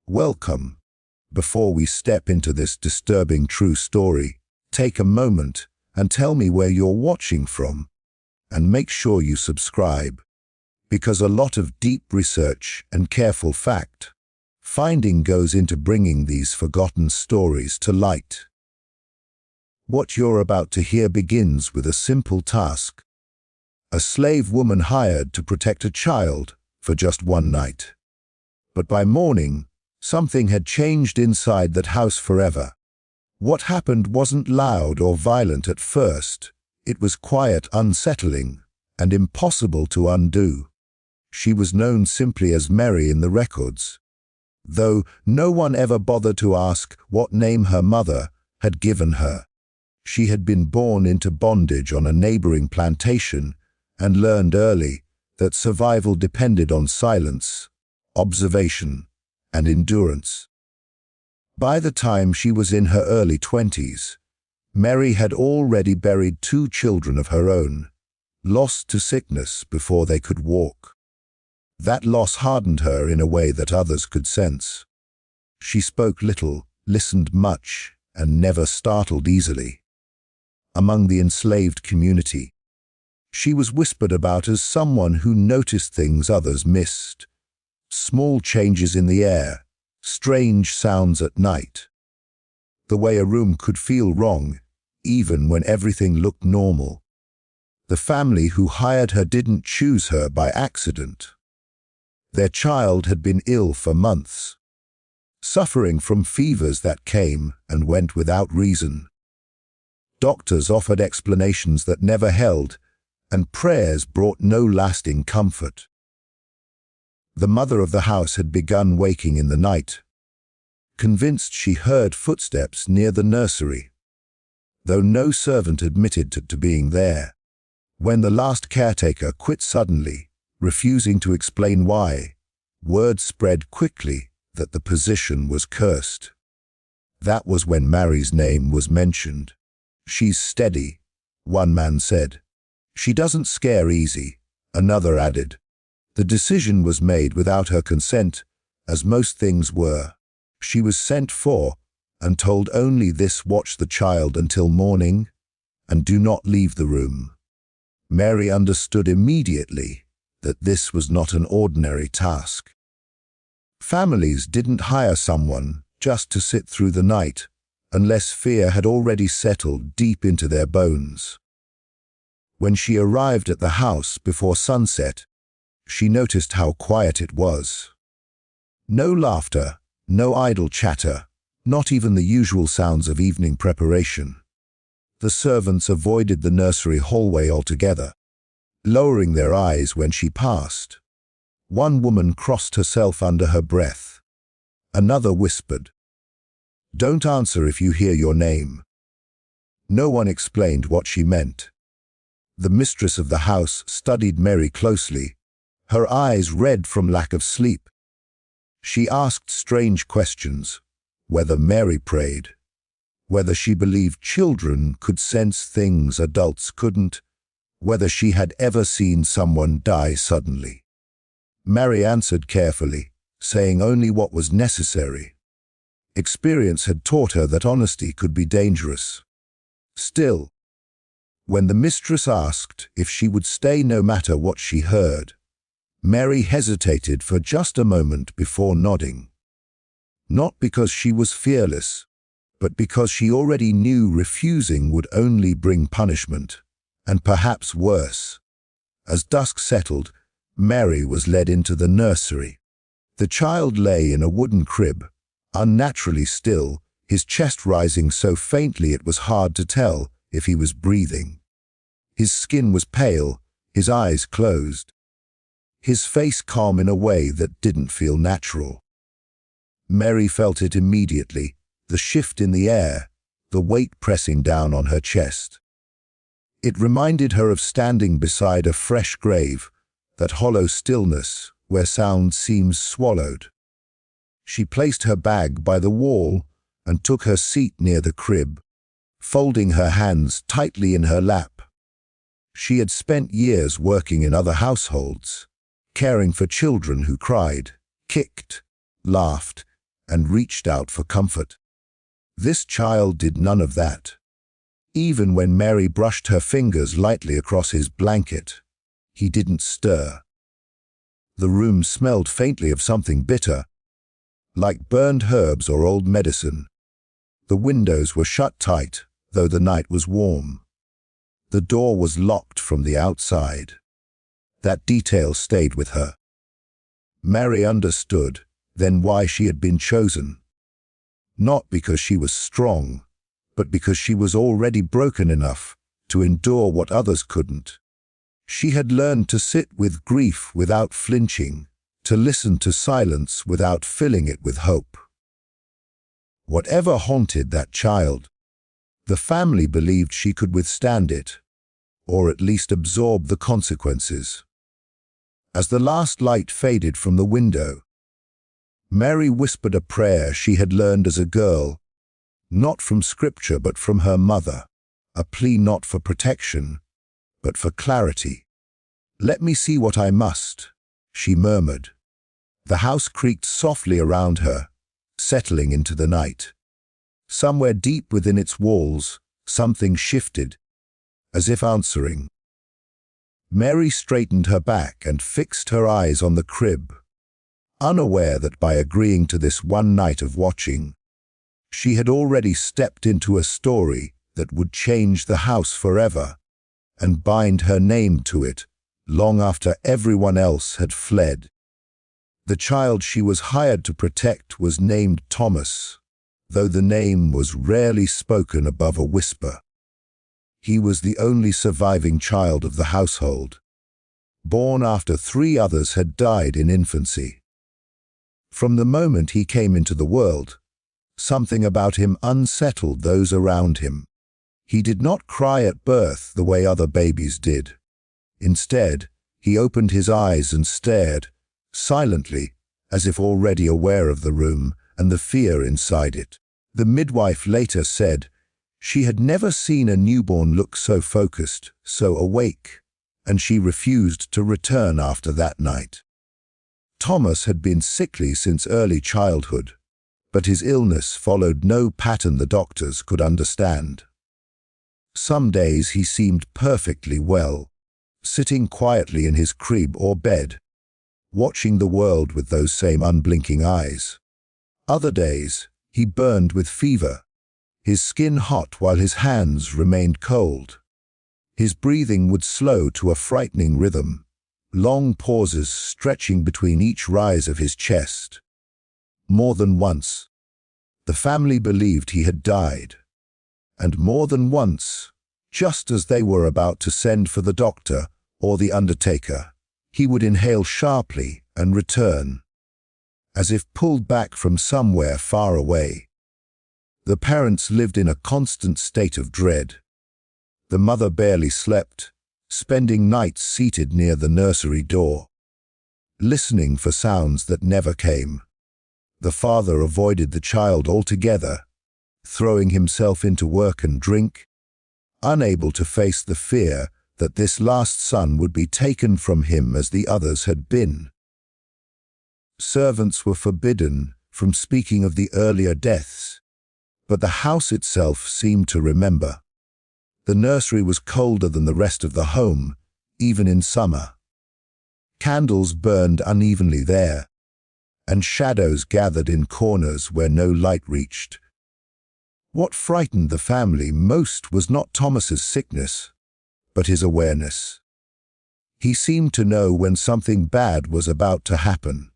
Welcome. Before we step into this disturbing true story, take a moment and tell me where you're watching from. And make sure you subscribe, because a lot of deep research and careful fact-finding goes into bringing these forgotten stories to light. What you're about to hear begins with a simple task. A slave woman hired to protect a child for just one night. But by morning, something had changed inside that house forever. What happened wasn't loud or violent at first. It was quiet, unsettling, and impossible to undo. She was known simply as Mary in the records, though no one ever bothered to ask what name her mother had given her. She had been born into bondage on a neighboring plantation and learned early that survival depended on silence, observation, and endurance. By the time she was in her early 20s, Mary had already buried 2 children of her own, lost to sickness before they could walk. That loss hardened her in a way that others could sense. She spoke little, listened much, and never startled easily. Among the enslaved community, she was whispered about as someone who noticed things others missed. Small changes in the air, strange sounds at night. The way a room could feel wrong, even when everything looked normal. The family who hired her didn't choose her by accident. Their child had been ill for months, suffering from fevers that came and went without reason. Doctors offered explanations that never held, and prayers brought no lasting comfort. The mother of the house had begun waking in the night, convinced she heard footsteps near the nursery, though no servant admitted to being there. When the last caretaker quit suddenly, refusing to explain why, word spread quickly that the position was cursed. That was when Mary's name was mentioned. "She's steady," one man said. "She doesn't scare easy," another added. The decision was made without her consent, as most things were. She was sent for and told only this: watch the child until morning and do not leave the room. Mary understood immediately that this was not an ordinary task. Families didn't hire someone just to sit through the night unless fear had already settled deep into their bones. When she arrived at the house before sunset, she noticed how quiet it was. No laughter, no idle chatter, not even the usual sounds of evening preparation. The servants avoided the nursery hallway altogether, lowering their eyes when she passed. One woman crossed herself under her breath. Another whispered, "Don't answer if you hear your name." No one explained what she meant. The mistress of the house studied Mary closely, her eyes red from lack of sleep. She asked strange questions: whether Mary prayed, whether she believed children could sense things adults couldn't, whether she had ever seen someone die suddenly. Mary answered carefully, saying only what was necessary. Experience had taught her that honesty could be dangerous. Still, when the mistress asked if she would stay no matter what she heard, Mary hesitated for just a moment before nodding. Not because she was fearless, but because she already knew refusing would only bring punishment, and perhaps worse. As dusk settled, Mary was led into the nursery. The child lay in a wooden crib, unnaturally still, his chest rising so faintly it was hard to tell if he was breathing. His skin was pale, his eyes closed, his face calm in a way that didn't feel natural. Mary felt it immediately, the shift in the air, the weight pressing down on her chest. It reminded her of standing beside a fresh grave, that hollow stillness where sound seems swallowed. She placed her bag by the wall and took her seat near the crib, folding her hands tightly in her lap. She had spent years working in other households, caring for children who cried, kicked, laughed, and reached out for comfort. This child did none of that. Even when Mary brushed her fingers lightly across his blanket, he didn't stir. The room smelled faintly of something bitter, like burned herbs or old medicine. The windows were shut tight, though the night was warm. The door was locked from the outside. That detail stayed with her. Mary understood then why she had been chosen. Not because she was strong, but because she was already broken enough to endure what others couldn't. She had learned to sit with grief without flinching, to listen to silence without filling it with hope. Whatever haunted that child, the family believed she could withstand it, or at least absorb the consequences. As the last light faded from the window, Mary whispered a prayer she had learned as a girl, not from scripture but from her mother, a plea not for protection, but for clarity. "Let me see what I must," she murmured. The house creaked softly around her, settling into the night. Somewhere deep within its walls, something shifted, as if answering. Mary straightened her back and fixed her eyes on the crib, unaware that by agreeing to this one night of watching, she had already stepped into a story that would change the house forever and bind her name to it long after everyone else had fled. The child she was hired to protect was named Thomas, though the name was rarely spoken above a whisper. He was the only surviving child of the household, born after 3 others had died in infancy. From the moment he came into the world, something about him unsettled those around him. He did not cry at birth the way other babies did. Instead, he opened his eyes and stared, silently, as if already aware of the room and the fear inside it. The midwife later said she had never seen a newborn look so focused, so awake, and she refused to return after that night. Thomas had been sickly since early childhood, but his illness followed no pattern the doctors could understand. Some days he seemed perfectly well, sitting quietly in his crib or bed, watching the world with those same unblinking eyes. Other days, he burned with fever, his skin hot while his hands remained cold. His breathing would slow to a frightening rhythm, long pauses stretching between each rise of his chest. More than once, the family believed he had died, and more than once, just as they were about to send for the doctor or the undertaker, he would inhale sharply and return, as if pulled back from somewhere far away. The parents lived in a constant state of dread. The mother barely slept, spending nights seated near the nursery door, listening for sounds that never came. The father avoided the child altogether, throwing himself into work and drink, unable to face the fear that this last son would be taken from him as the others had been. Servants were forbidden from speaking of the earlier deaths, but the house itself seemed to remember. The nursery was colder than the rest of the home, even in summer. Candles burned unevenly there, and shadows gathered in corners where no light reached. What frightened the family most was not Thomas's sickness, but his awareness. He seemed to know when something bad was about to happen.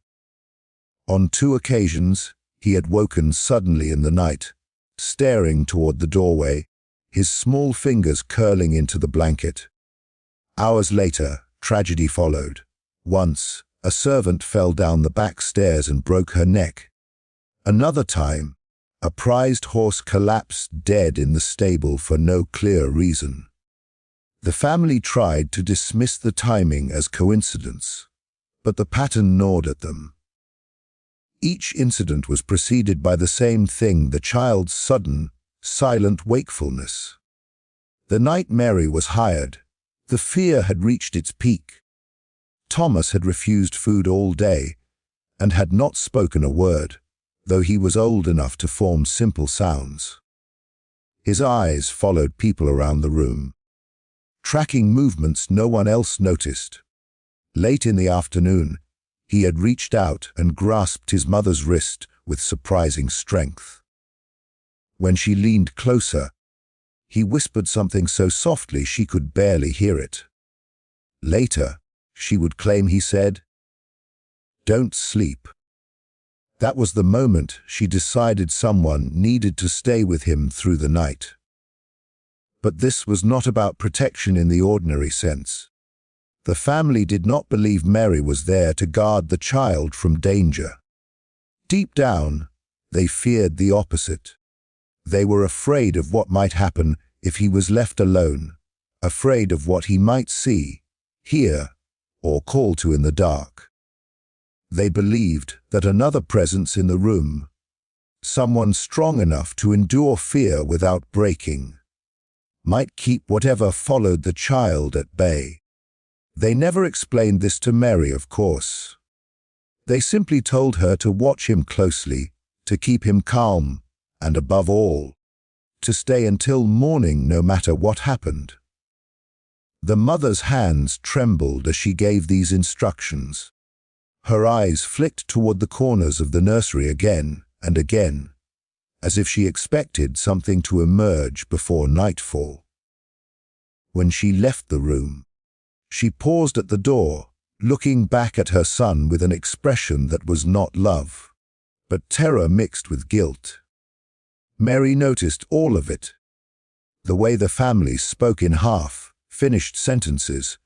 On 2 occasions, he had woken suddenly in the night, staring toward the doorway, his small fingers curling into the blanket. Hours later, tragedy followed. Once, a servant fell down the back stairs and broke her neck. Another time, a prized horse collapsed dead in the stable for no clear reason. The family tried to dismiss the timing as coincidence, but the pattern gnawed at them. Each incident was preceded by the same thing: the child's sudden, silent wakefulness. The night Mary was hired, the fear had reached its peak. Thomas had refused food all day and had not spoken a word. though he was old enough to form simple sounds. His eyes followed people around the room, tracking movements no one else noticed. Late in the afternoon, he had reached out and grasped his mother's wrist with surprising strength. When she leaned closer, he whispered something so softly she could barely hear it. Later, she would claim he said, "Don't sleep." That was the moment she decided someone needed to stay with him through the night. But this was not about protection in the ordinary sense. The family did not believe Mary was there to guard the child from danger. Deep down, they feared the opposite. They were afraid of what might happen if he was left alone, afraid of what he might see, hear, or call to in the dark. They believed that another presence in the room, someone strong enough to endure fear without breaking, might keep whatever followed the child at bay. They never explained this to Mary, of course. They simply told her to watch him closely, to keep him calm, and above all, to stay until morning no matter what happened. The mother's hands trembled as she gave these instructions. Her eyes flicked toward the corners of the nursery again and again, as if she expected something to emerge before nightfall. When she left the room, she paused at the door, looking back at her son with an expression that was not love, but terror mixed with guilt. Mary noticed all of it. The way the family spoke in half-finished sentences,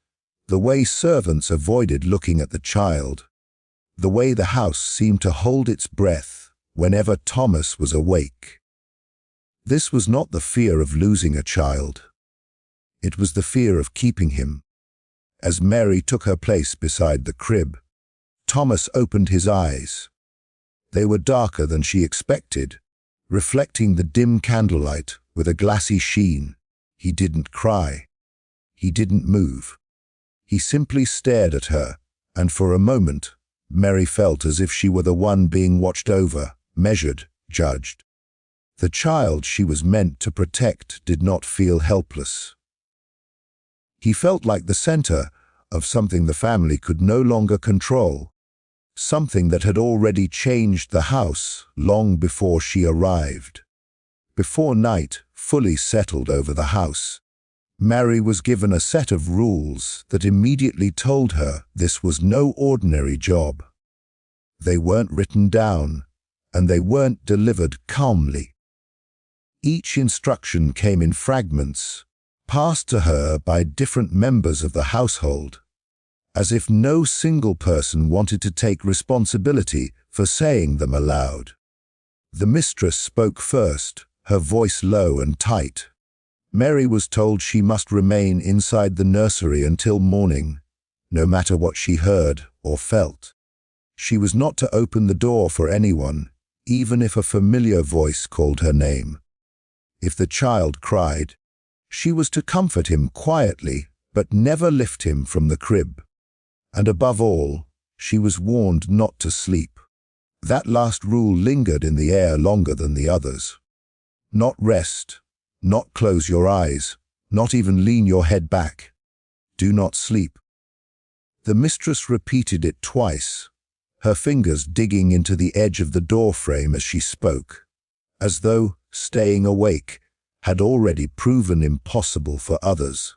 the way servants avoided looking at the child, the way the house seemed to hold its breath whenever Thomas was awake. This was not the fear of losing a child. It was the fear of keeping him. As Mary took her place beside the crib, Thomas opened his eyes. They were darker than she expected, reflecting the dim candlelight with a glassy sheen. He didn't cry. He didn't move. He simply stared at her, and for a moment, Mary felt as if she were the one being watched over, measured, judged. The child she was meant to protect did not feel helpless. He felt like the center of something the family could no longer control, something that had already changed the house long before she arrived. Before night fully settled over the house, Mary was given a set of rules that immediately told her this was no ordinary job. They weren't written down, and they weren't delivered calmly. Each instruction came in fragments, passed to her by different members of the household, as if no single person wanted to take responsibility for saying them aloud. The mistress spoke first, her voice low and tight. Mary was told she must remain inside the nursery until morning, no matter what she heard or felt. She was not to open the door for anyone, even if a familiar voice called her name. If the child cried, she was to comfort him quietly, but never lift him from the crib. And above all, she was warned not to sleep. That last rule lingered in the air longer than the others. Not rest, not close your eyes, not even lean your head back. Do not sleep. The mistress repeated it twice, her fingers digging into the edge of the doorframe as she spoke, as though staying awake had already proven impossible for others.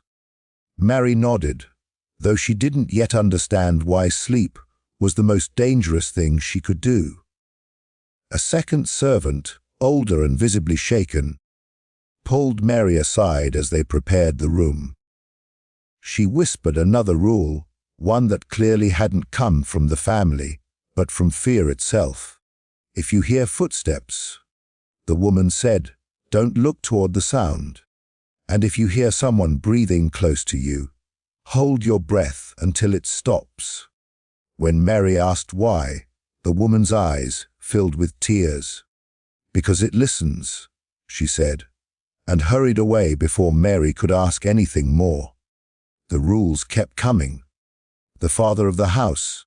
Mary nodded, though she didn't yet understand why sleep was the most dangerous thing she could do. A second servant, older and visibly shaken, pulled Mary aside as they prepared the room. She whispered another rule, one that clearly hadn't come from the family, but from fear itself. If you hear footsteps, the woman said, don't look toward the sound. And if you hear someone breathing close to you, hold your breath until it stops. When Mary asked why, the woman's eyes filled with tears. Because it listens, she said, and hurried away before Mary could ask anything more. The rules kept coming. The father of the house,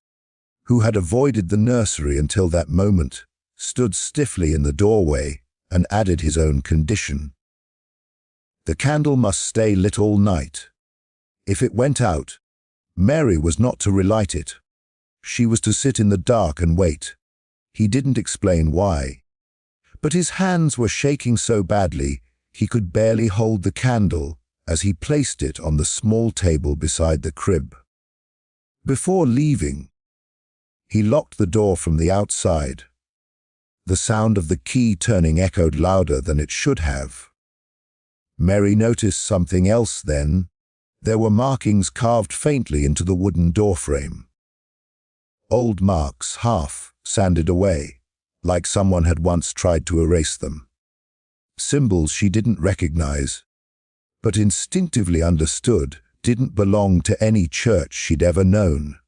who had avoided the nursery until that moment, stood stiffly in the doorway and added his own condition. The candle must stay lit all night. If it went out, Mary was not to relight it. She was to sit in the dark and wait. He didn't explain why, but his hands were shaking so badly he could barely hold the candle as he placed it on the small table beside the crib. Before leaving, he locked the door from the outside. The sound of the key turning echoed louder than it should have. Mary noticed something else then. There were markings carved faintly into the wooden doorframe. Old marks, half sanded away, like someone had once tried to erase them. Symbols she didn't recognize, but instinctively understood didn't belong to any church she'd ever known.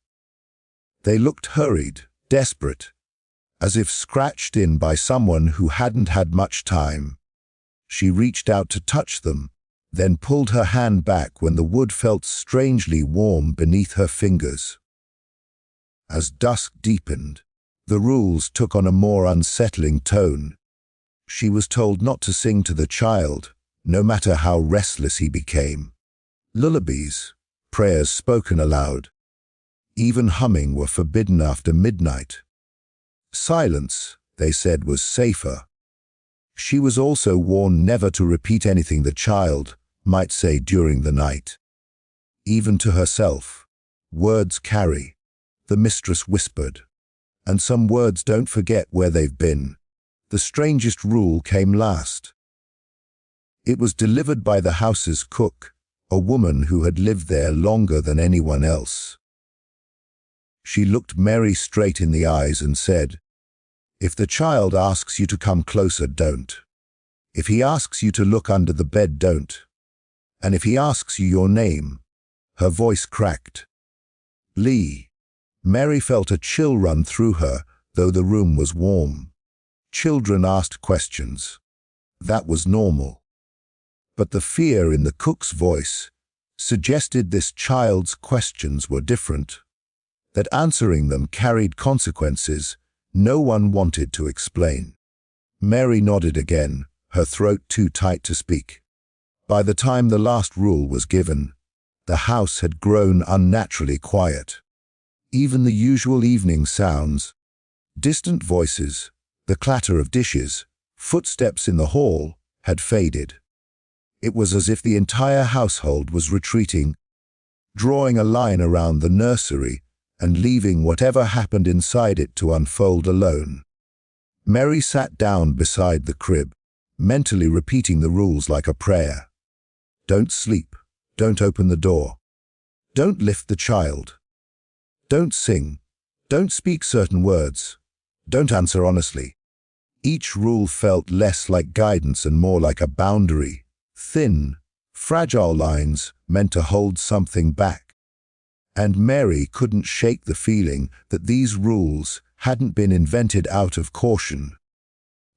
They looked hurried, desperate, as if scratched in by someone who hadn't had much time. She reached out to touch them, then pulled her hand back when the wood felt strangely warm beneath her fingers. As dusk deepened, the rules took on a more unsettling tone. She was told not to sing to the child, no matter how restless he became. Lullabies, prayers spoken aloud, even humming were forbidden after midnight. Silence, they said, was safer. She was also warned never to repeat anything the child might say during the night. Even to herself, words carry, the mistress whispered, and some words don't forget where they've been. The strangest rule came last. It was delivered by the house's cook, a woman who had lived there longer than anyone else. She looked Mary straight in the eyes and said, "If the child asks you to come closer, don't. If he asks you to look under the bed, don't. And if he asks you your name," her voice cracked. "Lee." Mary felt a chill run through her, though the room was warm. Children asked questions. That was normal. But the fear in the cook's voice suggested this child's questions were different, that answering them carried consequences no one wanted to explain. Mary nodded again, her throat too tight to speak. By the time the last rule was given, the house had grown unnaturally quiet. Even the usual evening sounds, distant voices, the clatter of dishes, footsteps in the hall, had faded. It was as if the entire household was retreating, drawing a line around the nursery and leaving whatever happened inside it to unfold alone. Mary sat down beside the crib, mentally repeating the rules like a prayer. Don't sleep. Don't open the door. Don't lift the child. Don't sing. Don't speak certain words. Don't answer honestly. Each rule felt less like guidance and more like a boundary, thin, fragile lines meant to hold something back. And Mary couldn't shake the feeling that these rules hadn't been invented out of caution,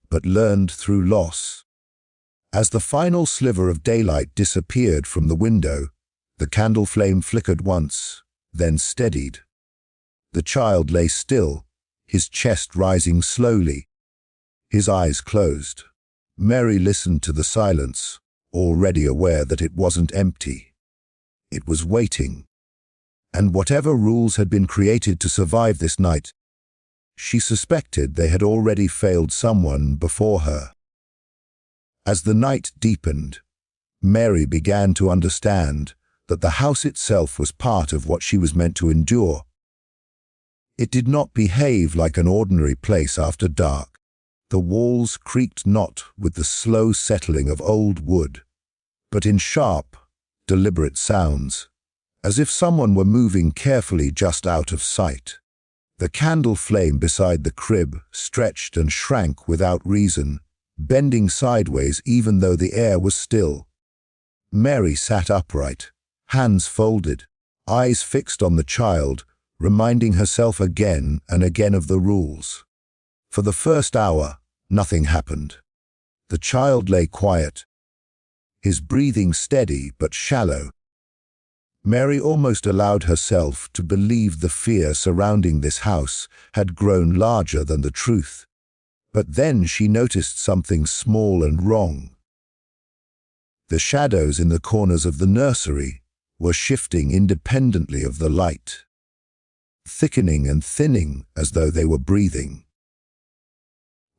but learned through loss. As the final sliver of daylight disappeared from the window, the candle flame flickered once, then steadied. The child lay still, his chest rising slowly, his eyes closed. Mary listened to the silence, already aware that it wasn't empty. It was waiting. And whatever rules had been created to survive this night, she suspected they had already failed someone before her. As the night deepened, Mary began to understand that the house itself was part of what she was meant to endure. It did not behave like an ordinary place after dark. The walls creaked not with the slow settling of old wood, but in sharp, deliberate sounds, as if someone were moving carefully just out of sight. The candle flame beside the crib stretched and shrank without reason, bending sideways even though the air was still. Mary sat upright, hands folded, eyes fixed on the child, reminding herself again and again of the rules. For the first hour, nothing happened. The child lay quiet, his breathing steady but shallow. Mary almost allowed herself to believe the fear surrounding this house had grown larger than the truth. But then she noticed something small and wrong. The shadows in the corners of the nursery were shifting independently of the light, thickening and thinning as though they were breathing.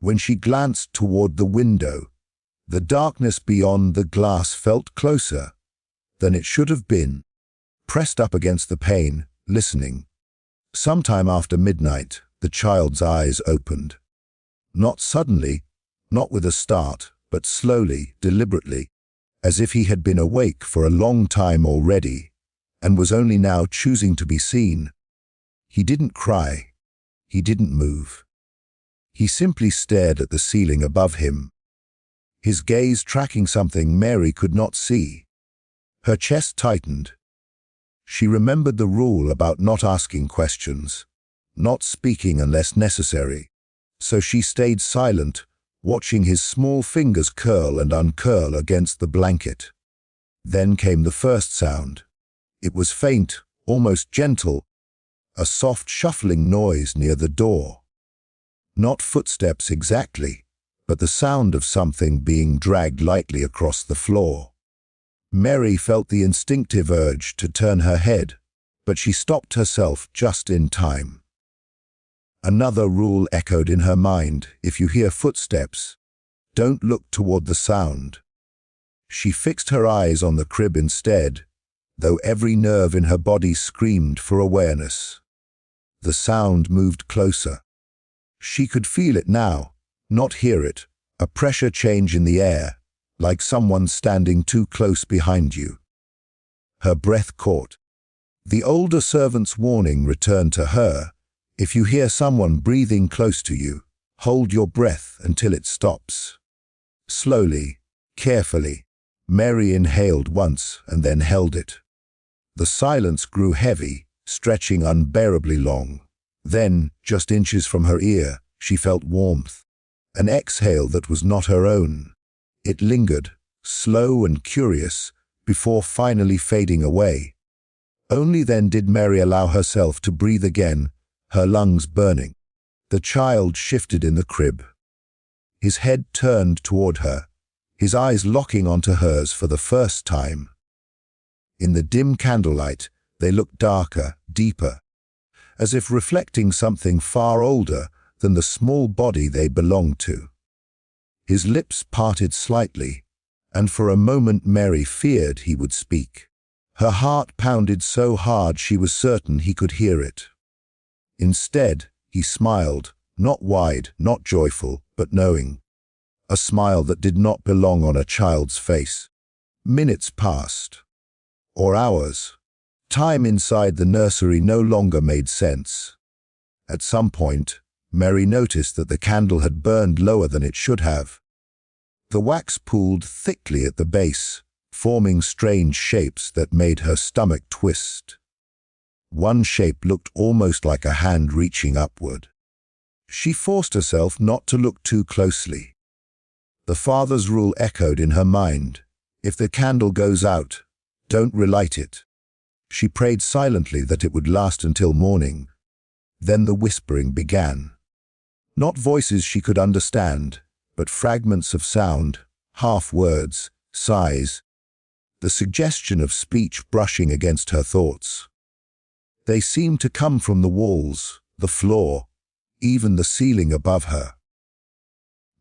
When she glanced toward the window, the darkness beyond the glass felt closer than it should have been, pressed up against the pane, listening. Sometime after midnight, the child's eyes opened. Not suddenly, not with a start, but slowly, deliberately, as if he had been awake for a long time already and was only now choosing to be seen. He didn't cry. He didn't move. He simply stared at the ceiling above him, his gaze tracking something Mary could not see. Her chest tightened. She remembered the rule about not asking questions, not speaking unless necessary, so she stayed silent, watching his small fingers curl and uncurl against the blanket. Then came the first sound. It was faint, almost gentle, a soft shuffling noise near the door. Not footsteps exactly, but the sound of something being dragged lightly across the floor. Mary felt the instinctive urge to turn her head, but she stopped herself just in time. Another rule echoed in her mind: if you hear footsteps, don't look toward the sound. She fixed her eyes on the crib instead, though every nerve in her body screamed for awareness. The sound moved closer. She could feel it now, not hear it, a pressure change in the air, like someone standing too close behind you. Her breath caught. The older servant's warning returned to her: if you hear someone breathing close to you, hold your breath until it stops. Slowly, carefully, Mary inhaled once and then held it. The silence grew heavy, stretching unbearably long. Then, just inches from her ear, she felt warmth, an exhale that was not her own. It lingered, slow and curious, before finally fading away. Only then did Mary allow herself to breathe again, her lungs burning. The child shifted in the crib. His head turned toward her, his eyes locking onto hers for the first time. In the dim candlelight, they looked darker, deeper, as if reflecting something far older than the small body they belonged to. His lips parted slightly, and for a moment Mary feared he would speak. Her heart pounded so hard she was certain he could hear it. Instead, he smiled, not wide, not joyful, but knowing. A smile that did not belong on a child's face. Minutes passed. Or hours. Time inside the nursery no longer made sense. At some point, Mary noticed that the candle had burned lower than it should have. The wax pooled thickly at the base, forming strange shapes that made her stomach twist. One shape looked almost like a hand reaching upward. She forced herself not to look too closely. The father's rule echoed in her mind: if the candle goes out, don't relight it. She prayed silently that it would last until morning. Then the whispering began. Not voices she could understand, but fragments of sound, half words, sighs, the suggestion of speech brushing against her thoughts. They seemed to come from the walls, the floor, even the ceiling above her.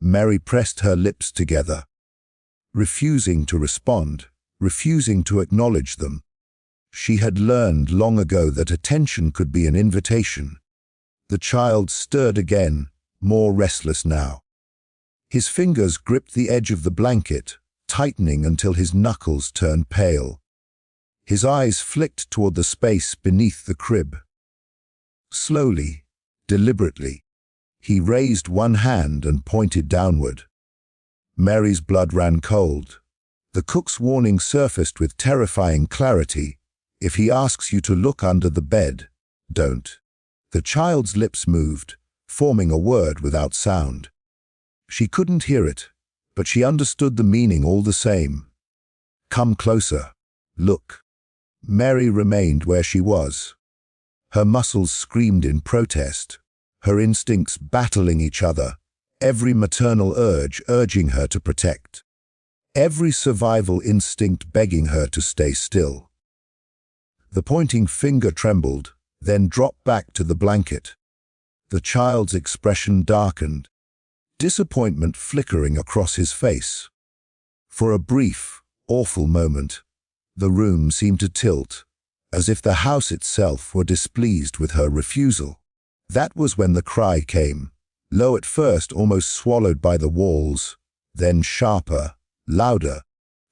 Mary pressed her lips together, refusing to respond, refusing to acknowledge them. She had learned long ago that attention could be an invitation. The child stirred again, more restless now. His fingers gripped the edge of the blanket, tightening until his knuckles turned pale. His eyes flicked toward the space beneath the crib. Slowly, deliberately, he raised one hand and pointed downward. Mary's blood ran cold. The cook's warning surfaced with terrifying clarity: if he asks you to look under the bed, don't. The child's lips moved, forming a word without sound. She couldn't hear it, but she understood the meaning all the same. Come closer. Look. Mary remained where she was. Her muscles screamed in protest, her instincts battling each other, every maternal urge urging her to protect, every survival instinct begging her to stay still. The pointing finger trembled, then dropped back to the blanket. The child's expression darkened, disappointment flickering across his face. For a brief, awful moment, the room seemed to tilt, as if the house itself were displeased with her refusal. That was when the cry came, low at first, almost swallowed by the walls, then sharper, louder,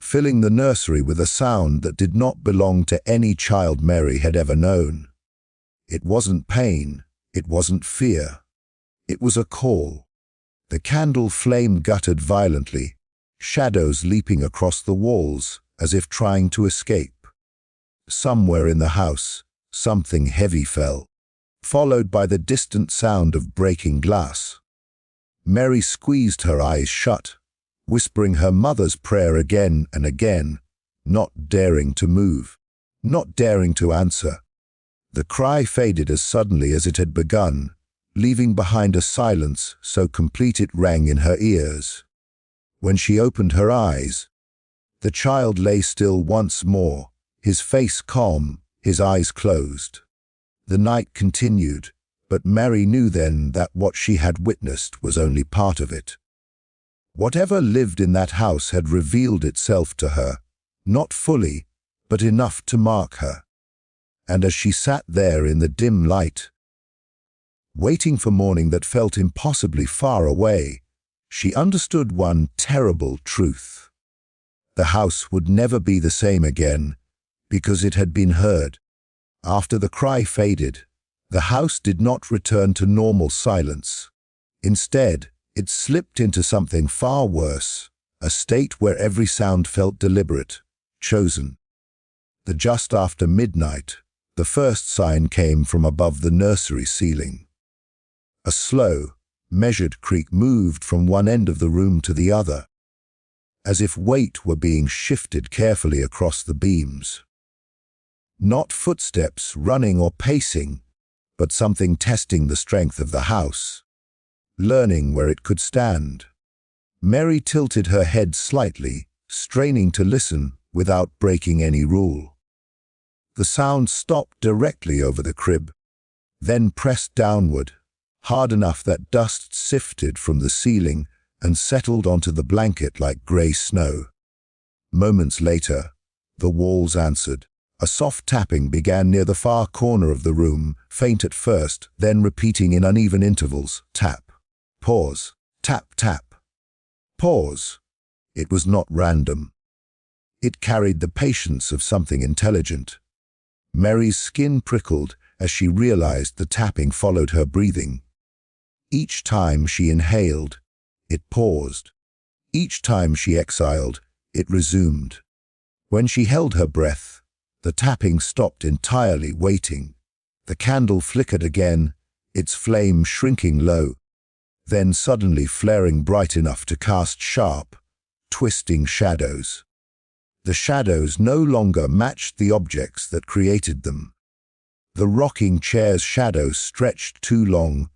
filling the nursery with a sound that did not belong to any child Mary had ever known. It wasn't pain, it wasn't fear. It was a call. The candle flame guttered violently, shadows leaping across the walls as if trying to escape. Somewhere in the house, something heavy fell, followed by the distant sound of breaking glass. Mary squeezed her eyes shut, whispering her mother's prayer again and again, not daring to move, not daring to answer. The cry faded as suddenly as it had begun, leaving behind a silence so complete it rang in her ears. When she opened her eyes, the child lay still once more, his face calm, his eyes closed. The night continued, but Mary knew then that what she had witnessed was only part of it. Whatever lived in that house had revealed itself to her, not fully, but enough to mark her. And as she sat there in the dim light, waiting for morning that felt impossibly far away, she understood one terrible truth. The house would never be the same again, because it had been heard. After the cry faded, the house did not return to normal silence. Instead, it slipped into something far worse, a state where every sound felt deliberate, chosen. Just after midnight, the first sign came from above the nursery ceiling. A slow, measured creak moved from one end of the room to the other, as if weight were being shifted carefully across the beams. Not footsteps running or pacing, but something testing the strength of the house, learning where it could stand. Mary tilted her head slightly, straining to listen without breaking any rule. The sound stopped directly over the crib, then pressed downward, hard enough that dust sifted from the ceiling and settled onto the blanket like gray snow. Moments later, the walls answered. A soft tapping began near the far corner of the room, faint at first, then repeating in uneven intervals. Tap, pause, tap, tap, pause. It was not random. It carried the patience of something intelligent. Mary's skin prickled as she realized the tapping followed her breathing. Each time she inhaled, it paused. Each time she exhaled, it resumed. When she held her breath, the tapping stopped entirely, waiting. The candle flickered again, its flame shrinking low, then suddenly flaring bright enough to cast sharp, twisting shadows. The shadows no longer matched the objects that created them. The rocking chair's shadow stretched too long,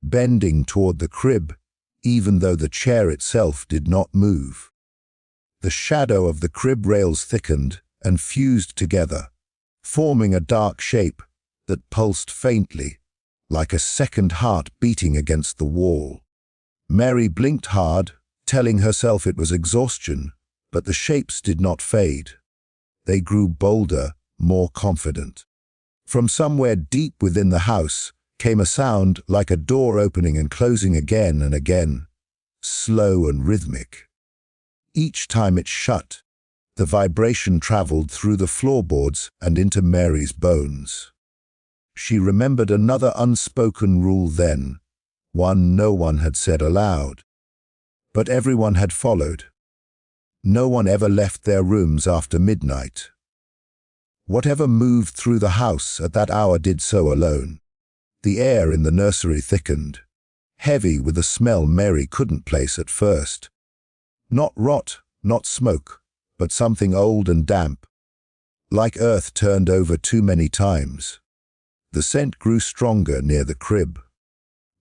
bending toward the crib, even though the chair itself did not move. The shadow of the crib rails thickened and fused together, forming a dark shape that pulsed faintly, like a second heart beating against the wall. Mary blinked hard, telling herself it was exhaustion, but the shapes did not fade. They grew bolder, more confident. From somewhere deep within the house came a sound like a door opening and closing again and again, slow and rhythmic. Each time it shut, the vibration traveled through the floorboards and into Mary's bones. She remembered another unspoken rule then, one no one had said aloud, but everyone had followed. No one ever left their rooms after midnight. Whatever moved through the house at that hour did so alone. The air in the nursery thickened, heavy with a smell Mary couldn't place at first. Not rot, not smoke, but something old and damp, like earth turned over too many times. The scent grew stronger near the crib.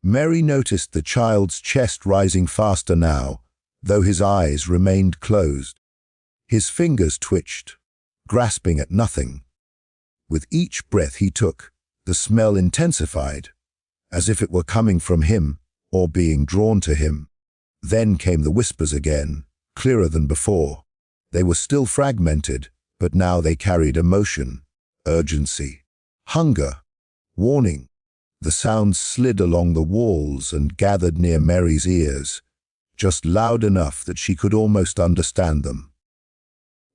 Mary noticed the child's chest rising faster now, though his eyes remained closed. His fingers twitched, grasping at nothing. With each breath he took, the smell intensified, as if it were coming from him or being drawn to him. Then came the whispers again, clearer than before. They were still fragmented, but now they carried emotion, urgency, hunger, warning. The sounds slid along the walls and gathered near Mary's ears, just loud enough that she could almost understand them.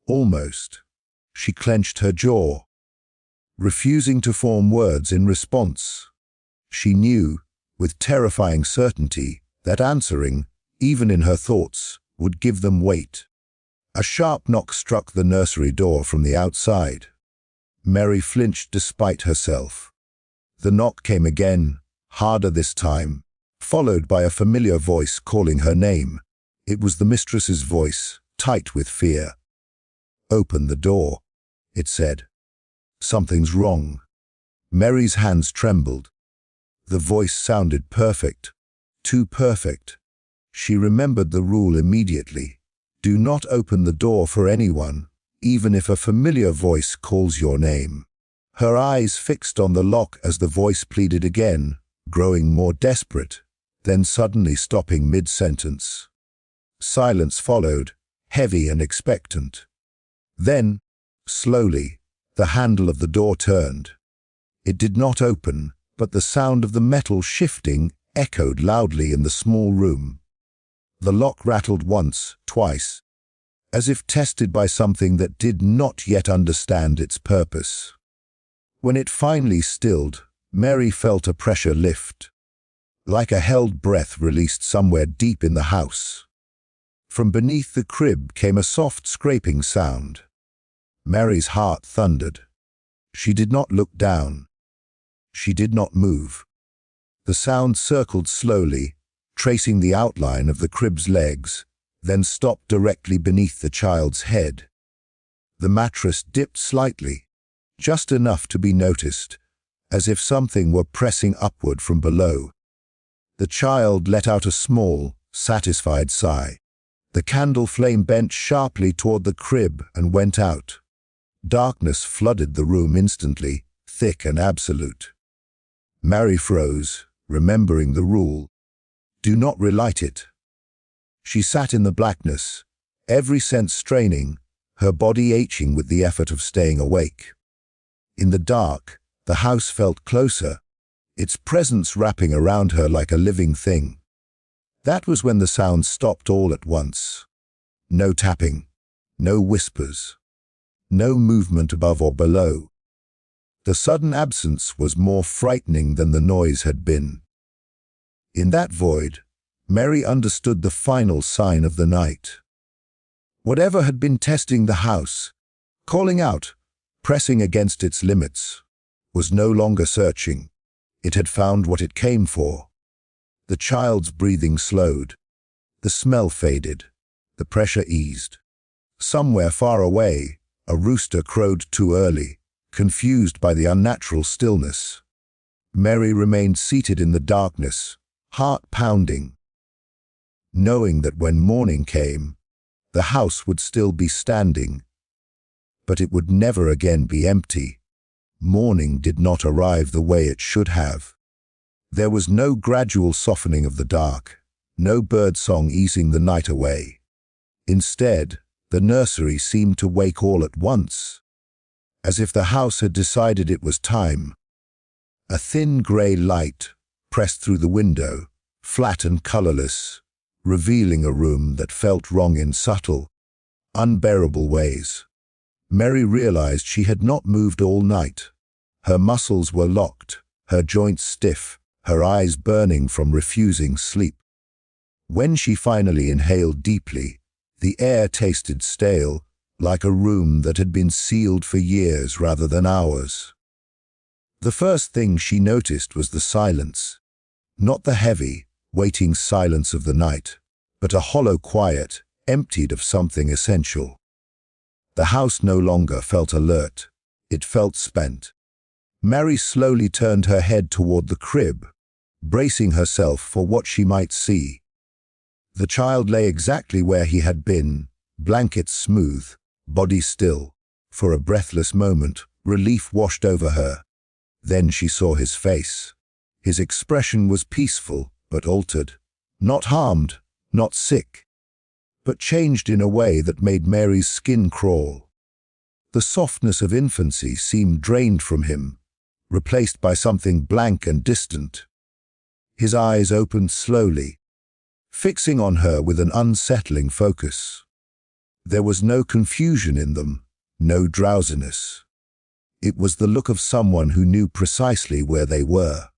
Almost. She clenched her jaw, refusing to form words in response. She knew, with terrifying certainty, that answering, even in her thoughts, would give them weight. A sharp knock struck the nursery door from the outside. Mary flinched despite herself. The knock came again, harder this time, followed by a familiar voice calling her name. It was the mistress's voice, tight with fear. "Open the door," it said. "Something's wrong." Mary's hands trembled. The voice sounded perfect, too perfect. She remembered the rule immediately. Do not open the door for anyone, even if a familiar voice calls your name. Her eyes fixed on the lock as the voice pleaded again, growing more desperate, then suddenly stopping mid-sentence. Silence followed, heavy and expectant. Then, slowly, the handle of the door turned. It did not open, but the sound of the metal shifting echoed loudly in the small room. The lock rattled once, twice, as if tested by something that did not yet understand its purpose. When it finally stilled, Mary felt a pressure lift, like a held breath released somewhere deep in the house. From beneath the crib came a soft scraping sound. Mary's heart thundered. She did not look down. She did not move. The sound circled slowly, tracing the outline of the crib's legs, then stopped directly beneath the child's head. The mattress dipped slightly, just enough to be noticed, as if something were pressing upward from below. The child let out a small, satisfied sigh. The candle flame bent sharply toward the crib and went out. Darkness flooded the room instantly, thick and absolute. Mary froze, remembering the rule. Do not relight it. She sat in the blackness, every sense straining, her body aching with the effort of staying awake. In the dark, the house felt closer, its presence wrapping around her like a living thing. That was when the sound stopped all at once. No tapping, no whispers, no movement above or below. The sudden absence was more frightening than the noise had been. In that void, Mary understood the final sign of the night. Whatever had been testing the house, calling out, pressing against its limits, was no longer searching. It had found what it came for. The child's breathing slowed. The smell faded. The pressure eased. Somewhere far away, a rooster crowed too early, confused by the unnatural stillness. Mary remained seated in the darkness, heart pounding, knowing that when morning came, the house would still be standing, but it would never again be empty. Morning did not arrive the way it should have. There was no gradual softening of the dark, no birdsong easing the night away. Instead, the nursery seemed to wake all at once, as if the house had decided it was time. A thin grey light pressed through the window, flat and colorless, revealing a room that felt wrong in subtle, unbearable ways. Mary realized she had not moved all night. Her muscles were locked, her joints stiff, her eyes burning from refusing sleep. When she finally inhaled deeply, the air tasted stale, like a room that had been sealed for years rather than hours. The first thing she noticed was the silence. Not the heavy, waiting silence of the night, but a hollow quiet, emptied of something essential. The house no longer felt alert. It felt spent. Mary slowly turned her head toward the crib, bracing herself for what she might see. The child lay exactly where he had been, blankets smooth, body still. For a breathless moment, relief washed over her. Then she saw his face. His expression was peaceful, but altered. Not harmed, not sick, but changed in a way that made Mary's skin crawl. The softness of infancy seemed drained from him, replaced by something blank and distant. His eyes opened slowly, fixing on her with an unsettling focus. There was no confusion in them, no drowsiness. It was the look of someone who knew precisely where they were.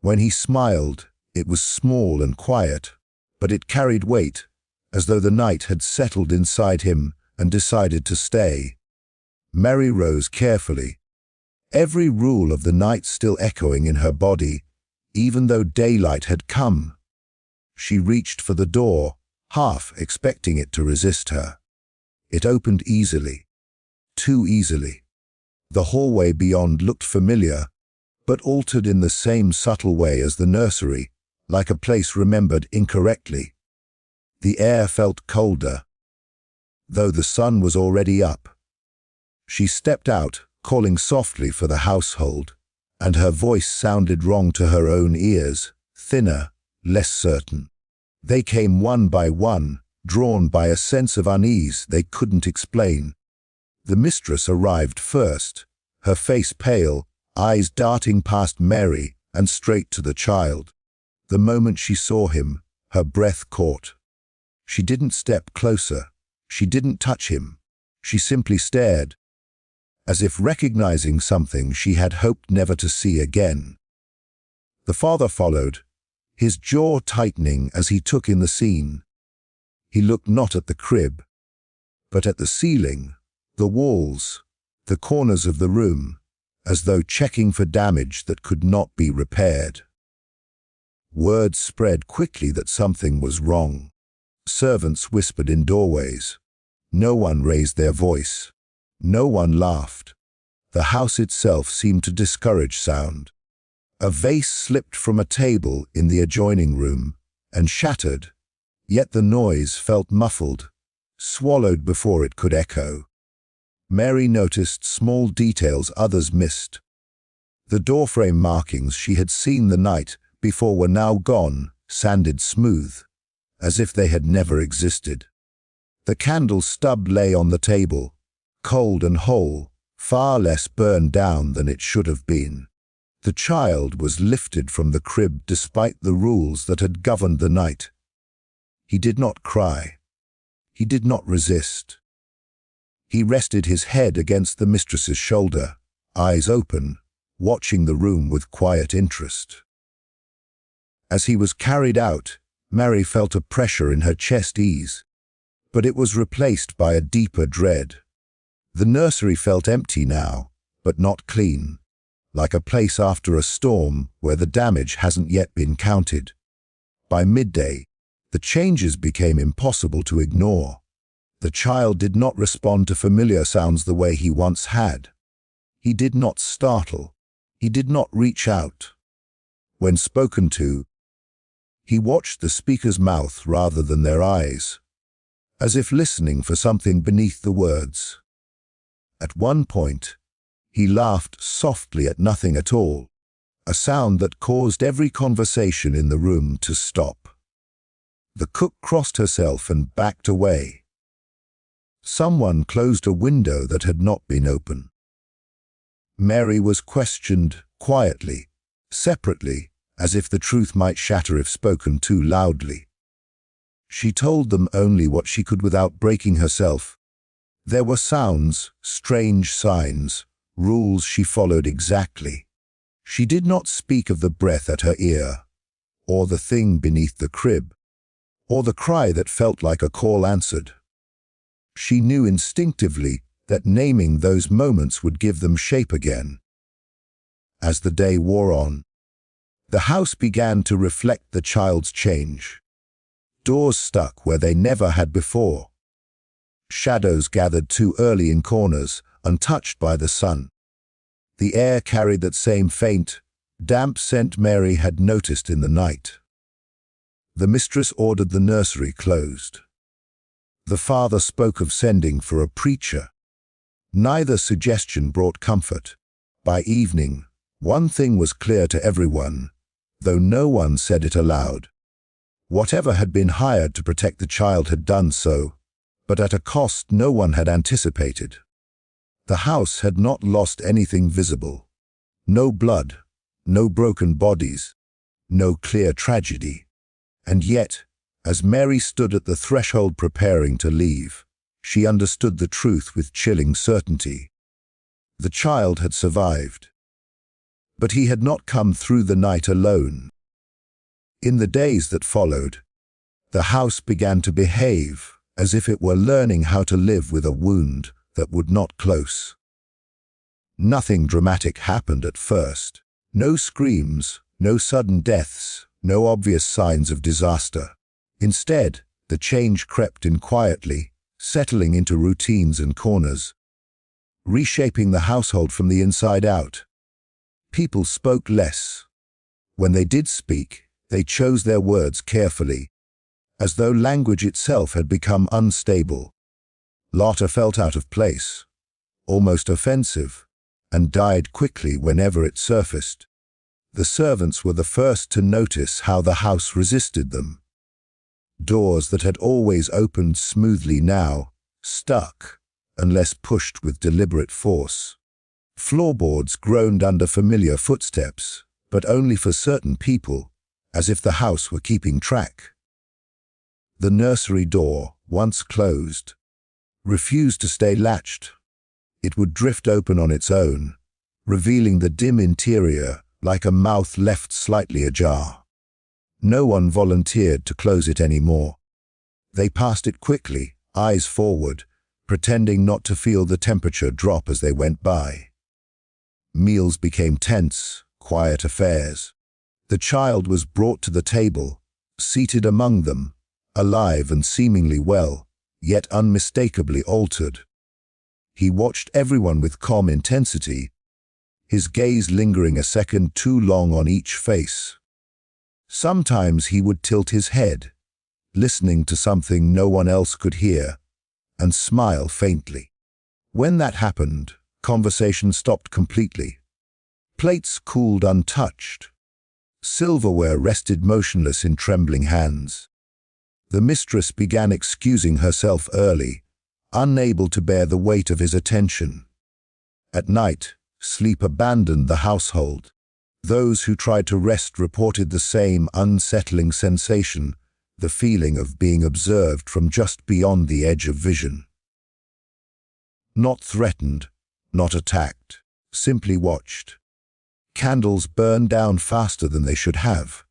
When he smiled, it was small and quiet, but it carried weight, as though the night had settled inside him and decided to stay. Mary rose carefully, every rule of the night still echoing in her body, even though daylight had come. She reached for the door, half expecting it to resist her. It opened easily, too easily. The hallway beyond looked familiar, but altered in the same subtle way as the nursery, like a place remembered incorrectly. The air felt colder, though the sun was already up. She stepped out, calling softly for the household, and her voice sounded wrong to her own ears, thinner, less certain. They came one by one, drawn by a sense of unease they couldn't explain. The mistress arrived first, her face pale, eyes darting past Mary and straight to the child. The moment she saw him, her breath caught. She didn't step closer. She didn't touch him. She simply stared, as if recognizing something she had hoped never to see again. The father followed, his jaw tightening as he took in the scene. He looked not at the crib, but at the ceiling, the walls, the corners of the room, as though checking for damage that could not be repaired. Word spread quickly that something was wrong. Servants whispered in doorways. No one raised their voice. No one laughed. The house itself seemed to discourage sound. A vase slipped from a table in the adjoining room and shattered, yet the noise felt muffled, swallowed before it could echo. Mary noticed small details others missed. The doorframe markings she had seen the night before were now gone, sanded smooth, as if they had never existed. The candle stub lay on the table, cold and whole, far less burned down than it should have been. The child was lifted from the crib despite the rules that had governed the night. He did not cry. He did not resist. He rested his head against the mistress's shoulder, eyes open, watching the room with quiet interest. As he was carried out, Mary felt a pressure in her chest ease, but it was replaced by a deeper dread. The nursery felt empty now, but not clean, like a place after a storm where the damage hasn't yet been counted. By midday, the changes became impossible to ignore. The child did not respond to familiar sounds the way he once had. He did not startle. He did not reach out. When spoken to, he watched the speaker's mouth rather than their eyes, as if listening for something beneath the words. At one point, he laughed softly at nothing at all, a sound that caused every conversation in the room to stop. The cook crossed herself and backed away. Someone closed a window that had not been open. Mary was questioned quietly, separately, as if the truth might shatter if spoken too loudly. She told them only what she could without breaking herself. There were sounds, strange signs, rules she followed exactly. She did not speak of the breath at her ear, or the thing beneath the crib, or the cry that felt like a call answered. She knew instinctively that naming those moments would give them shape again. As the day wore on, the house began to reflect the child's change. Doors stuck where they never had before. Shadows gathered too early in corners, untouched by the sun. The air carried that same faint, damp scent Mary had noticed in the night. The mistress ordered the nursery closed. The father spoke of sending for a preacher. Neither suggestion brought comfort. By evening, one thing was clear to everyone, though no one said it aloud. Whatever had been hired to protect the child had done so, but at a cost no one had anticipated. The house had not lost anything visible. No blood, no broken bodies, no clear tragedy. And yet, as Mary stood at the threshold preparing to leave, she understood the truth with chilling certainty. The child had survived. But he had not come through the night alone. In the days that followed, the house began to behave as if it were learning how to live with a wound that would not close. Nothing dramatic happened at first. No screams, no sudden deaths, no obvious signs of disaster. Instead, the change crept in quietly, settling into routines and corners, reshaping the household from the inside out. People spoke less. When they did speak, they chose their words carefully, as though language itself had become unstable. Laughter felt out of place, almost offensive, and died quickly whenever it surfaced. The servants were the first to notice how the house resisted them. Doors that had always opened smoothly now stuck, unless pushed with deliberate force. Floorboards groaned under familiar footsteps, but only for certain people, as if the house were keeping track. The nursery door, once closed, refused to stay latched. It would drift open on its own, revealing the dim interior like a mouth left slightly ajar. No one volunteered to close it anymore. They passed it quickly, eyes forward, pretending not to feel the temperature drop as they went by. Meals became tense, quiet affairs. The child was brought to the table, seated among them, alive and seemingly well, yet unmistakably altered. He watched everyone with calm intensity, his gaze lingering a second too long on each face. Sometimes he would tilt his head, listening to something no one else could hear, and smile faintly. When that happened, conversation stopped completely. Plates cooled untouched. Silverware rested motionless in trembling hands. The mistress began excusing herself early, unable to bear the weight of his attention. At night, sleep abandoned the household. Those who tried to rest reported the same unsettling sensation, the feeling of being observed from just beyond the edge of vision. Not threatened, not attacked, simply watched. Candles burned down faster than they should have.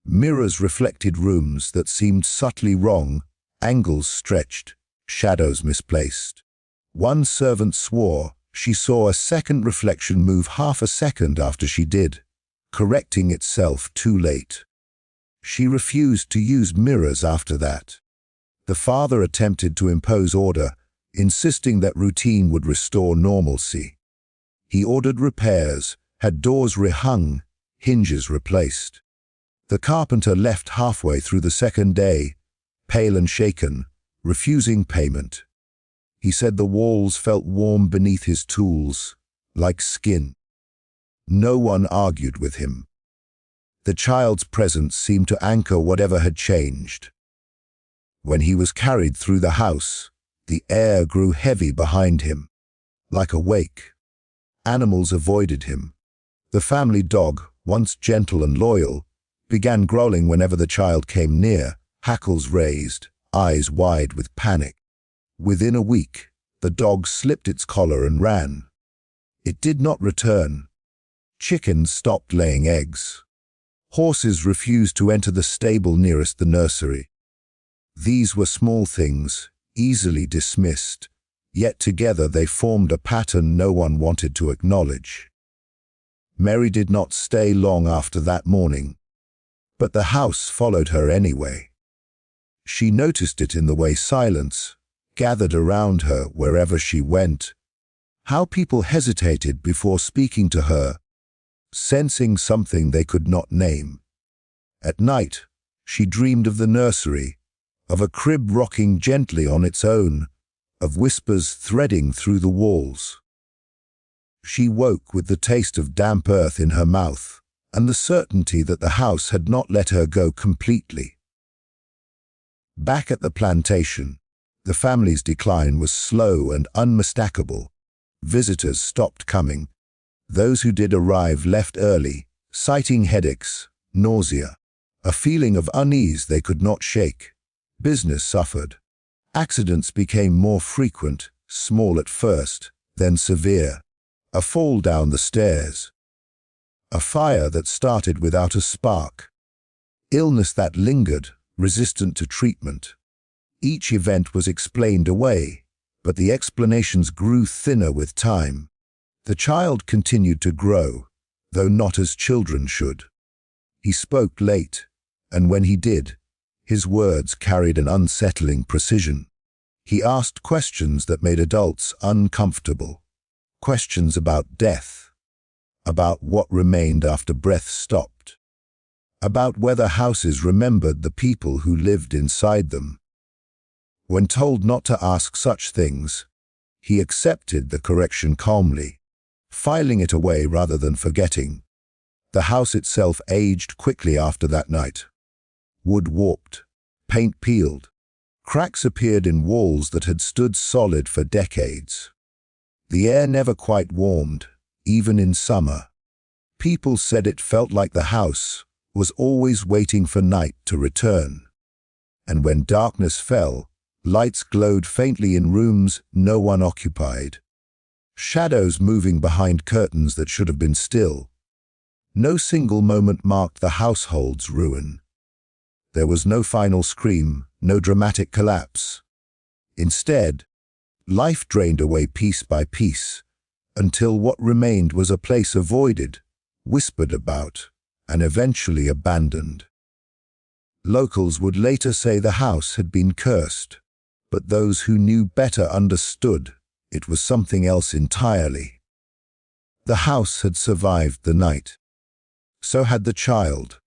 Mirrors reflected rooms that seemed subtly wrong, angles stretched, shadows misplaced. One servant swore she saw a second reflection move half a second after she did, correcting itself too late. She refused to use mirrors after that. The father attempted to impose order, insisting that routine would restore normalcy. He ordered repairs, had doors rehung, hinges replaced. The carpenter left halfway through the second day, pale and shaken, refusing payment. He said the walls felt warm beneath his tools, like skin. No one argued with him. The child's presence seemed to anchor whatever had changed. When he was carried through the house, the air grew heavy behind him, like a wake. Animals avoided him. The family dog, once gentle and loyal, began growling whenever the child came near, hackles raised, eyes wide with panic. Within a week, the dog slipped its collar and ran. It did not return. Chickens stopped laying eggs. Horses refused to enter the stable nearest the nursery. These were small things, easily dismissed, yet together they formed a pattern no one wanted to acknowledge. Mary did not stay long after that morning, but the house followed her anyway. She noticed it in the way silence gathered around her wherever she went, how people hesitated before speaking to her, sensing something they could not name. At night, she dreamed of the nursery, of a crib rocking gently on its own, of whispers threading through the walls. She woke with the taste of damp earth in her mouth, and the certainty that the house had not let her go completely. Back at the plantation, the family's decline was slow and unmistakable. Visitors stopped coming. Those who did arrive left early, citing headaches, nausea, a feeling of unease they could not shake. Business suffered. Accidents became more frequent, small at first, then severe. A fall down the stairs. A fire that started without a spark. Illness that lingered, resistant to treatment. Each event was explained away, but the explanations grew thinner with time. The child continued to grow, though not as children should. He spoke late, and when he did, his words carried an unsettling precision. He asked questions that made adults uncomfortable. Questions about death, about what remained after breath stopped, about whether houses remembered the people who lived inside them. When told not to ask such things, he accepted the correction calmly, filing it away rather than forgetting. The house itself aged quickly after that night. Wood warped, paint peeled, cracks appeared in walls that had stood solid for decades. The air never quite warmed, even in summer. People said it felt like the house was always waiting for night to return. And when darkness fell, lights glowed faintly in rooms no one occupied. Shadows moving behind curtains that should have been still. No single moment marked the household's ruin. There was no final scream, no dramatic collapse. Instead, life drained away piece by piece, until what remained was a place avoided, whispered about, and eventually abandoned. Locals would later say the house had been cursed, but those who knew better understood it was something else entirely. The house had survived the night. So had the child.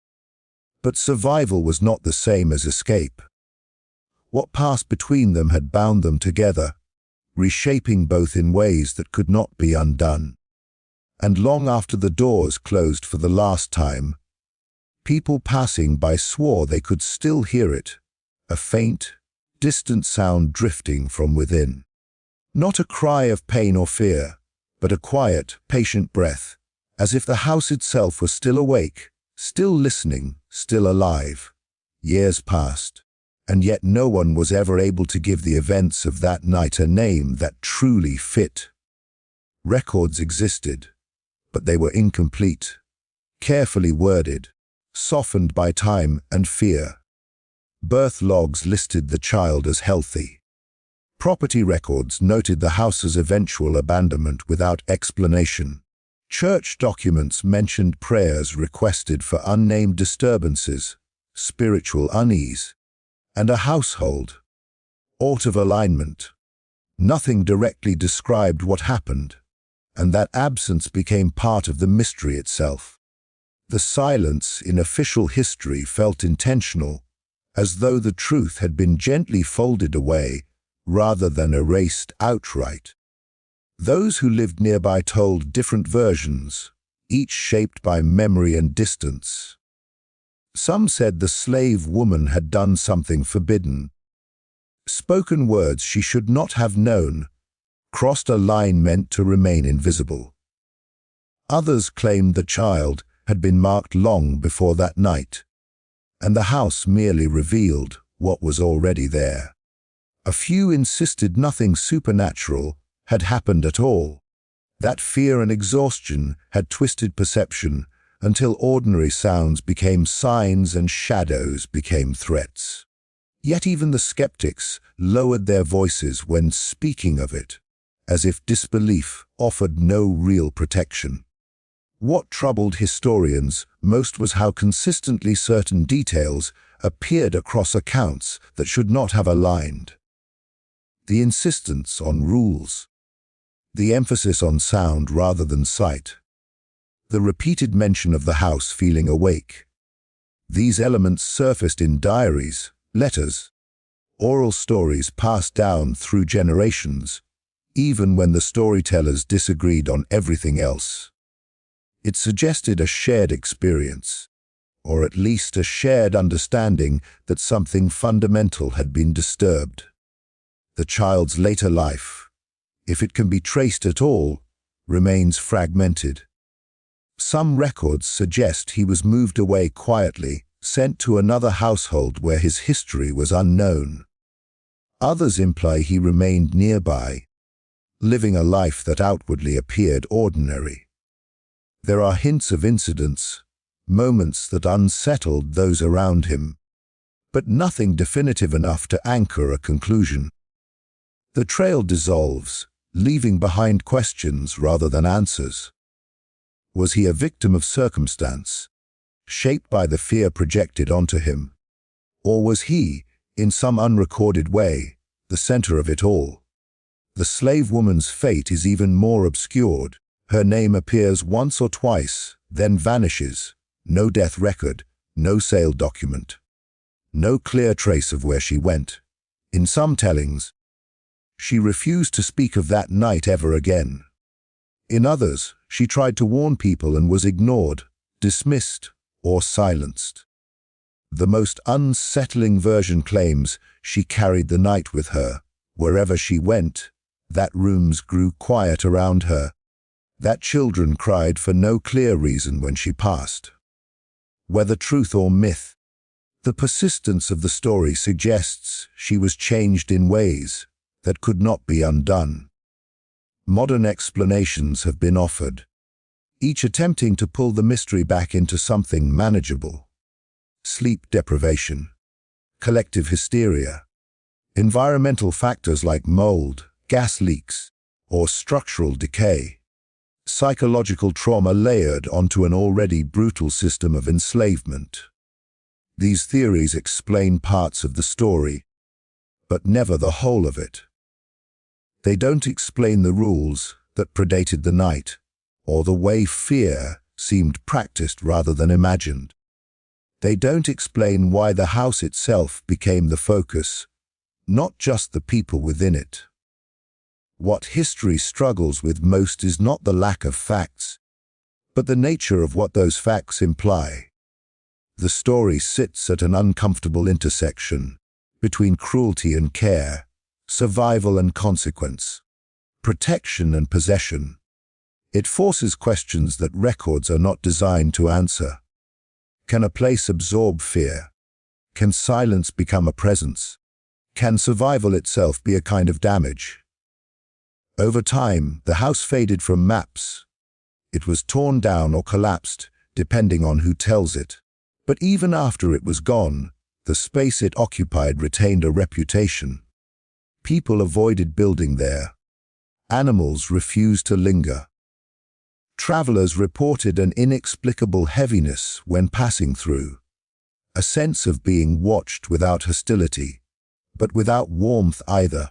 But survival was not the same as escape. What passed between them had bound them together, reshaping both in ways that could not be undone. And long after the doors closed for the last time, people passing by swore they could still hear it, a faint, distant sound drifting from within. Not a cry of pain or fear, but a quiet, patient breath, as if the house itself was still awake, still listening, still alive. Years passed, and yet no one was ever able to give the events of that night a name that truly fit. Records existed, but they were incomplete, carefully worded, softened by time and fear. Birth logs listed the child as healthy. Property records noted the house's eventual abandonment without explanation. Church documents mentioned prayers requested for unnamed disturbances, spiritual unease, and a household out of alignment. Nothing directly described what happened, and that absence became part of the mystery itself. The silence in official history felt intentional, as though the truth had been gently folded away rather than erased outright. Those who lived nearby told different versions, each shaped by memory and distance. Some said the slave woman had done something forbidden. Spoken words she should not have known, crossed a line meant to remain invisible. Others claimed the child had been marked long before that night, and the house merely revealed what was already there. A few insisted nothing supernatural had happened at all. That fear and exhaustion had twisted perception until ordinary sounds became signs and shadows became threats. Yet even the skeptics lowered their voices when speaking of it, as if disbelief offered no real protection. What troubled historians most was how consistently certain details appeared across accounts that should not have aligned. The insistence on rules, the emphasis on sound rather than sight, the repeated mention of the house feeling awake. These elements surfaced in diaries, letters, oral stories passed down through generations, even when the storytellers disagreed on everything else. It suggested a shared experience, or at least a shared understanding that something fundamental had been disturbed. The child's later life, if it can be traced at all, remains fragmented. Some records suggest he was moved away quietly, sent to another household where his history was unknown. Others imply he remained nearby, living a life that outwardly appeared ordinary. There are hints of incidents, moments that unsettled those around him, but nothing definitive enough to anchor a conclusion. The trail dissolves, leaving behind questions rather than answers. Was he a victim of circumstance, shaped by the fear projected onto him? Or was he, in some unrecorded way, the center of it all? The slave woman's fate is even more obscured. Her name appears once or twice, then vanishes. No death record, no sale document. No clear trace of where she went. In some tellings, she refused to speak of that night ever again. In others, she tried to warn people and was ignored, dismissed, or silenced. The most unsettling version claims she carried the night with her. Wherever she went, that rooms grew quiet around her, that children cried for no clear reason when she passed. Whether truth or myth, the persistence of the story suggests she was changed in ways that could not be undone. Modern explanations have been offered, each attempting to pull the mystery back into something manageable. Sleep deprivation, collective hysteria, environmental factors like mold, gas leaks, or structural decay, psychological trauma layered onto an already brutal system of enslavement. These theories explain parts of the story, but never the whole of it. They don't explain the rules that predated the night, or the way fear seemed practiced rather than imagined. They don't explain why the house itself became the focus, not just the people within it. What history struggles with most is not the lack of facts, but the nature of what those facts imply. The story sits at an uncomfortable intersection between cruelty and care, survival and consequence, protection and possession. It forces questions that records are not designed to answer. Can a place absorb fear? Can silence become a presence? Can survival itself be a kind of damage? Over time, the house faded from maps. It was torn down or collapsed, depending on who tells it. But even after it was gone, the space it occupied retained a reputation. People avoided building there. Animals refused to linger. Travelers reported an inexplicable heaviness when passing through, a sense of being watched without hostility, but without warmth either,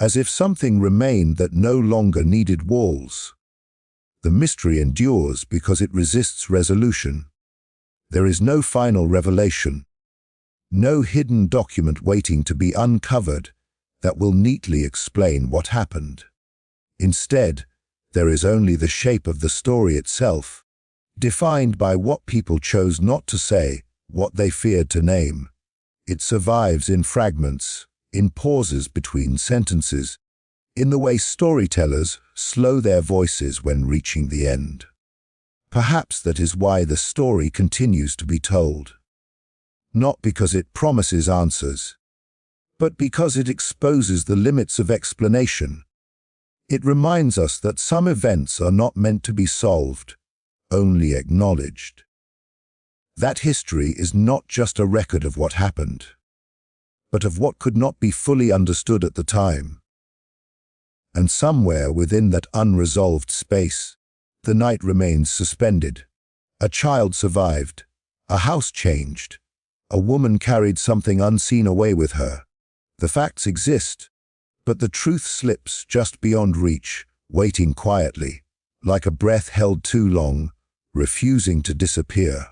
as if something remained that no longer needed walls. The mystery endures because it resists resolution. There is no final revelation, no hidden document waiting to be uncovered that will neatly explain what happened. Instead, there is only the shape of the story itself, defined by what people chose not to say, what they feared to name. It survives in fragments, in pauses between sentences, in the way storytellers slow their voices when reaching the end. Perhaps that is why the story continues to be told. Not because it promises answers, but because it exposes the limits of explanation. It reminds us that some events are not meant to be solved, only acknowledged. That history is not just a record of what happened, but of what could not be fully understood at the time. And somewhere within that unresolved space, the night remains suspended. A child survived, a house changed, a woman carried something unseen away with her. The facts exist, but the truth slips just beyond reach, waiting quietly, like a breath held too long, refusing to disappear.